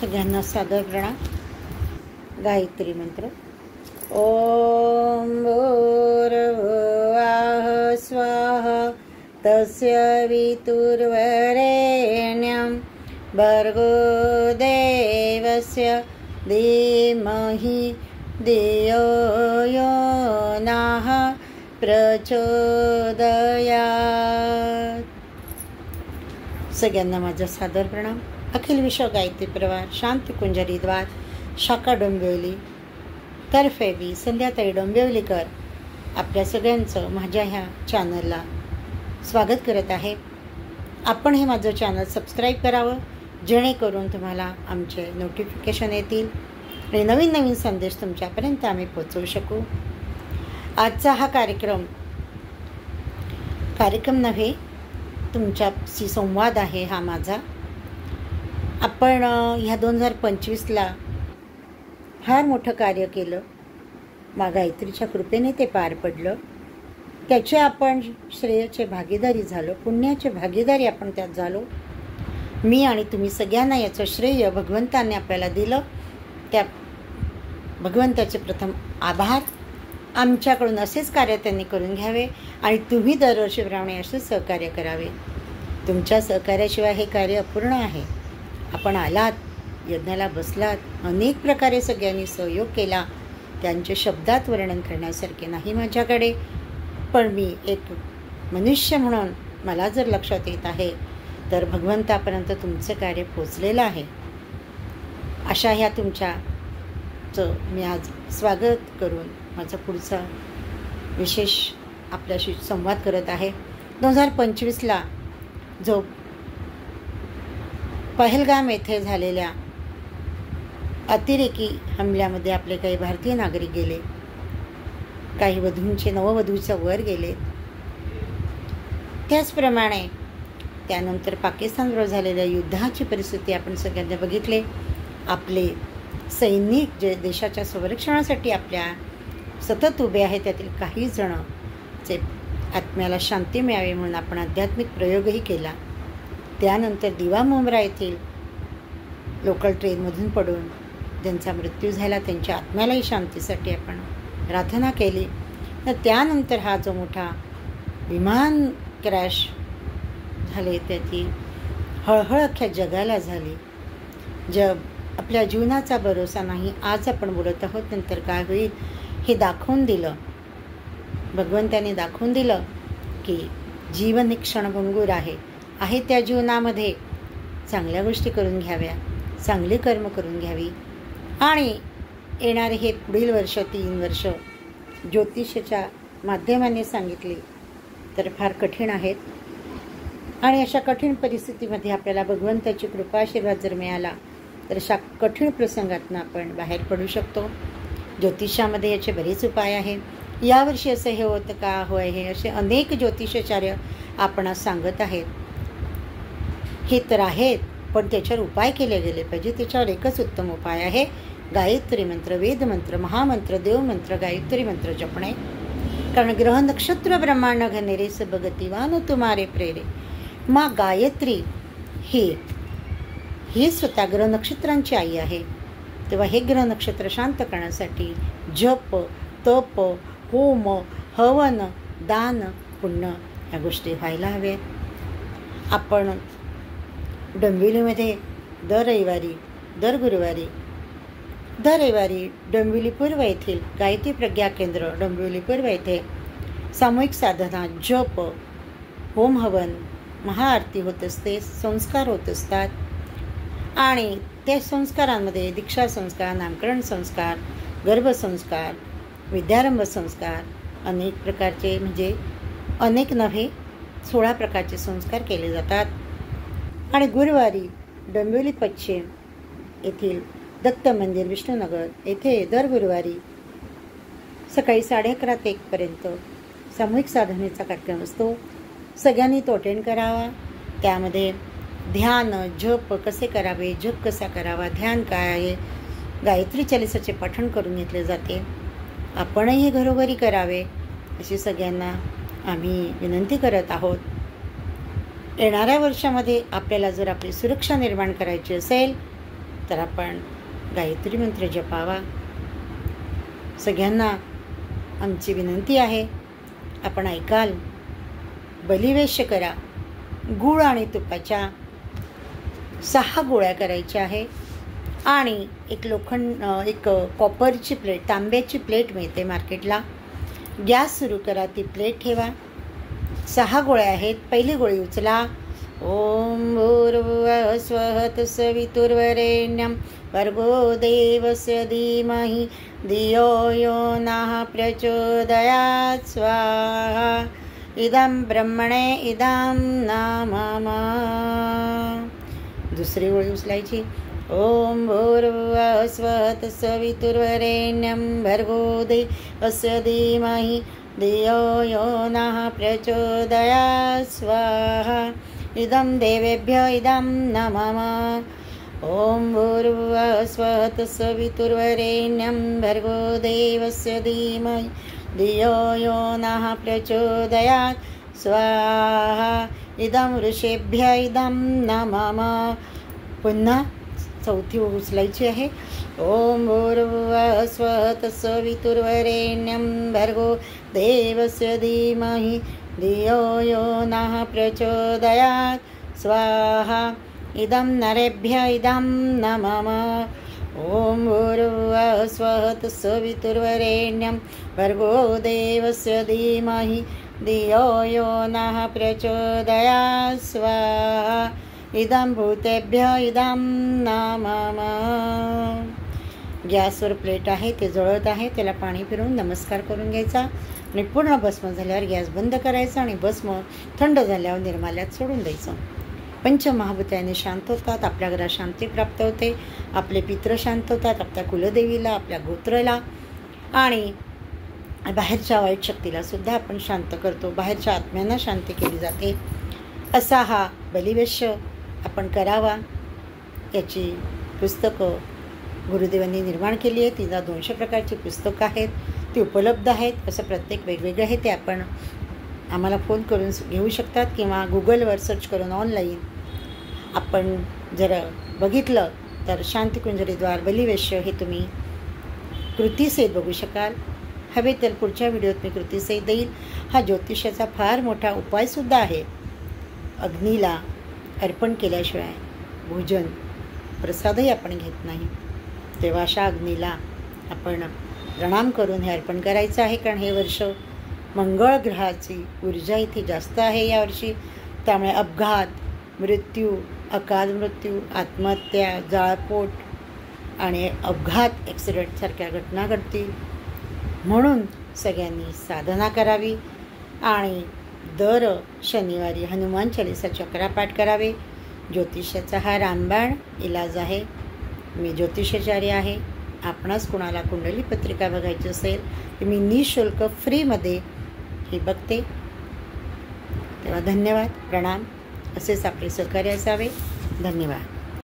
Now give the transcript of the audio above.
सगळ्यांना सादर प्रणाम. गायत्री मंत्र. ओम भूर्भुवः स्वाहा तस्य वितुर्वरेण्यं भर्गो देवस्य धीमहि धियो यो नः प्रचोदयात्. सगळ्यांना माझा सादर प्रणाम. अखिल विश्व गायत्री परिवार शांती कुंजरी द्वार शाखा डोंबिवली तर्फे मी संध्याताई डोंबिवलीकर आपल्या सगळ्यांचं माझ्या ह्या चॅनलला स्वागत करत आहे. आपण हे माझं चॅनल सबस्क्राईब करावं जेणेकरून तुम्हाला आमचे नोटिफिकेशन येतील आणि नवीन नवीन संदेश तुमच्यापर्यंत आम्ही पोचवू शकू. आजचा हा कार्यक्रम नव्हे, तुमच्याशी संवाद आहे हा माझा. आपण ह्या 2025ला फार मोठं कार्य केलं. गायत्रीच्या कृपेने ते पार पडलं. त्याचे आपण श्रेयाचे भागीदारी झालो, पुण्याचे भागीदारी आपण त्यात झालो. मी आणि तुम्ही सगळ्यांना याचं श्रेय भगवंताने आपल्याला दिलं. त्या भगवंताचे प्रथम आभार. आमच्याकडून असेच कार्य त्यांनी करून घ्यावे आणि तुम्ही दरवर्षीप्रमाणे असेच सहकार्य करावे. तुमच्या सहकार्याशिवाय हे कार्य अपूर्ण आहे. आपण आलात, यज्ञाला बसलात, अनेक प्रकारे सगळ्यांनी सहयोग केला. त्यांचे शब्दात वर्णन करण्यासारखे नाही माझ्याकडे, पण मी एक मनुष्य म्हणून मला जर लक्षात येत आहे तर भगवंतापर्यंत तुमचं कार्य पोचलेलं आहे. अशा ह्या तुमच्याचं मी आज स्वागत करून माझा पुढचा विशेष आपल्याशी संवाद करत आहे. 2025ला जो पहलगाम येथे झालेल्या अतिरेकी हमल्यामध्ये आपले काही भारतीय नागरिक गेले, काही वधूंचे नववधूच्या वर गेले. त्याचप्रमाणे त्यानंतर पाकिस्तानबरोबर झालेल्या युद्धाची परिस्थिती आपण सगळ्यांनी बघितले. आपले सैनिक जे देशाच्या संरक्षणासाठी आपल्या सतत उभे आहेत, त्यातील काही जण जे आत्म्याला शांती मिळावी म्हणून आपण आध्यात्मिक प्रयोगही केला. त्यानंतर दिवा मुंब्रा येथील लोकल ट्रेनमधून पडून ज्यांचा मृत्यू झाला त्यांच्या आत्म्यालाही शांतीसाठी आपण प्रार्थना केली. तर त्यानंतर हा जो मोठा विमान क्रॅश झाले त्याची हळहळ अख्ख्या जगाला झाली. जग आपल्या जीवनाचा भरोसा नाही. आज आपण बोलत आहोत, नंतर काय होईल हे दाखवून दिलं. भगवंताने दाखवून दिलं की जीवन हे क्षणभंगूर आहे. त्या जीवनामध्ये चांगल्या गोष्टी करून घ्याव्या, चांगली कर्म करून घ्यावी. आणि येणारे हे पुढील वर्ष 3 वर्ष ज्योतिषाच्या माध्यमाने सांगितले तर फार कठीण आहेत. आणि अशा कठीण परिस्थितीमध्ये आपल्याला भगवंताची कृपा आशीर्वाद जर मिळाला तर अशा कठीण प्रसंगातून आपण बाहेर पडू शकतो. ज्योतिषामध्ये याचे बरेच उपाय आहे. यावर्षी असं हे होतं का, होय हे असे अनेक ज्योतिषाचार्य आपण सांगत आहेत. हे तर आहेत, पण त्याच्यावर उपाय केले गेले पाहिजे. त्याच्यावर एकच उत्तम उपाय आहे, गायत्री मंत्र, वेदमंत्र, महामंत्र, देवमंत्र, गायत्री मंत्र जपणे. कारण ग्रह नक्षत्र ब्रह्मांड घनेरे सब गतिवान तुम्हारे प्रेरे. गायत्री ही स्वतः ग्रह नक्षत्रांची आई आहे. तेव्हा हे ग्रह नक्षत्र शांत करण्यासाठी जप, तप, होम, हवन, दान, पुण्य ह्या गोष्टी व्हायला हव्यात. आपण डोंबिवलीमध्ये दर रविवारी डोंबिवली पूर्व येथील गायत्री प्रज्ञा केंद्र डोंबिवली पूर्व येथे सामूहिक साधना, जप, होम हवन, महाआरती होत असते, संस्कार होत असतात. आणि त्या संस्कारांमध्ये दीक्षा संस्कार, नामकरण संस्कार, गर्भसंस्कार, विद्यारंभ संस्कार, अनेक प्रकारचे म्हणजे अनेक नव्हे 16 प्रकारचे संस्कार केले जातात. आणि गुरुवारी डोंबिवली पश्चिम येथील दत्त मंदिर विष्णुनगर येथे दर गुरुवारी सकाळी 11:30 ते 1 सामूहिक साधनेचा कार्यक्रम असतो. सगळ्यांनी तो अटेंड करावा. त्यामध्ये ध्यान, जप कसे करावे, जप कसा करावा, ध्यान काय आहे, गायत्री चालीसाचे पठण करून घेतले जाते. आपणही घरोघरी करावे अशी सगळ्यांना आम्ही विनंती करत आहोत. येणाऱ्या वर्षामध्ये आपल्याला जर आपली सुरक्षा निर्माण करायची असेल तर आपण गायत्री मंत्र जपावा. सगळ्यांना आमची विनंती आहे, आपण ऐकाल. बलिवेश्य करा. गूळ आणि तुपाच्या 6 गोळ्या करायच्या आहे आणि एक कॉपरची प्लेट, तांब्याची प्लेट मिळते मार्केटला. गॅस सुरू करा, ती प्लेट ठेवा. 6 गोळ्या आहेत. पहिली गोळी उचला. ओम भूर्भुवः स्वः तत्सवितुर्वरेण्यं भर्गो देवस्य धीमहि धियो यो नः प्रचोदयात्. स्वाहा. इदं ब्रह्मणे इदं न मम. दुसरी गोळी उचलायची. ओम भूर्भुवः स्वः तत्सवितुर्वरेण्यं भर्गो देवस्य धीमहि धियो यो नः प्रचोदयात्. स्वाहा. इदं देवेभ्यो इदं न मम. ओम भूर्भुवः स्वः तत्सवितुर्वरेण्यं भर्गो देवस्य धीमहि धियो यो नः प्रचोदयात्. स्वाहा. इदं ऋषेभ्य इदं न मम. पुन्हा चौथी उचलायची आहे. ओम भूर्भुवः स्वः तत्सवितुर्वरेण्यं भर्गो देवस्य धीमहि धियो यो नः प्रचोदयात्. स्वाहा. इदं नरेभ्य इदं न मम. ओम भूर्भुवः स्वः तत्सवितुर्वरेण्यं भर्गो देवस्य धीमहि धियो यो नः प्रचोदयात्. स्वाहा. इदं भूतेभ्य इदं न मम. गॅसवर प्लेट आहे, ते जळत आहे. त्याला पाणी फिरवून नमस्कार करून घ्यायचा आणि पूर्ण भस्म झाल्यावर गॅस बंद करायचा आणि भस्म थंड झाल्यावर निर्माल्यात सोडून द्यायचं. पंचमहाभूताने शांत होतात, आपल्या घरात शांती प्राप्त होते, आपले पितृ शांत होतात, आपल्या कुलदेवीला, आपल्या गोत्राला आणि बाहेरच्या वाईट शक्तीला सुद्धा आपण शांत करतो. बाहेरच्या आत्म्यांना शांती केली जाते. असा हा बलिवेश्य आपण करावा. याची पुस्तकं गुरुदेवांनी निर्माण केली आहे. तिला 200 प्रकारची पुस्तकं आहेत, ती उपलब्ध आहेत. असं प्रत्येक वेगवेगळं आहे. ते आपण आम्हाला फोन करून घेऊ शकतात किंवा गुगलवर सर्च करून ऑनलाईन आपण जर बघितलं तर शांतिकुंजरीद्वार बलिवेश्य हे तुम्ही कृतीसहित बघू शकाल. हवे तर पुढच्या व्हिडिओत मी कृतीसहित देईल. हा ज्योतिषाचा फार मोठा उपायसुद्धा आहे. अग्नीला अर्पण केल्याशिवाय भोजन प्रसादही आपण घेत नाही. तेव्हा अशा अग्नीला आपण प्रणाम करून हे अर्पण करायचं आहे. कारण हे वर्ष मंगळ ग्रहाची ऊर्जा इथे जास्त आहे यावर्षी. त्यामुळे अपघात, मृत्यू, अकाल मृत्यू, आत्महत्या, जाळपोट आणि अपघात, ॲक्सिडेंटसारख्या घटना घडतील. म्हणून सगळ्यांनी साधना करावी आणि दर शनिवारी हनुमान चालीसा चक्रापाठ करावे. ज्योतिषाचा हा रामबाण इलाज आहे. मी ज्योतिषाचार्य आहे. आपणास कुणाला कुंडली पत्रिका बघायची असेल तर मी निःशुल्क फ्रीमध्ये हे बघते. तेव्हा धन्यवाद, प्रणाम. असेच आपले सहकार्य असावे. धन्यवाद.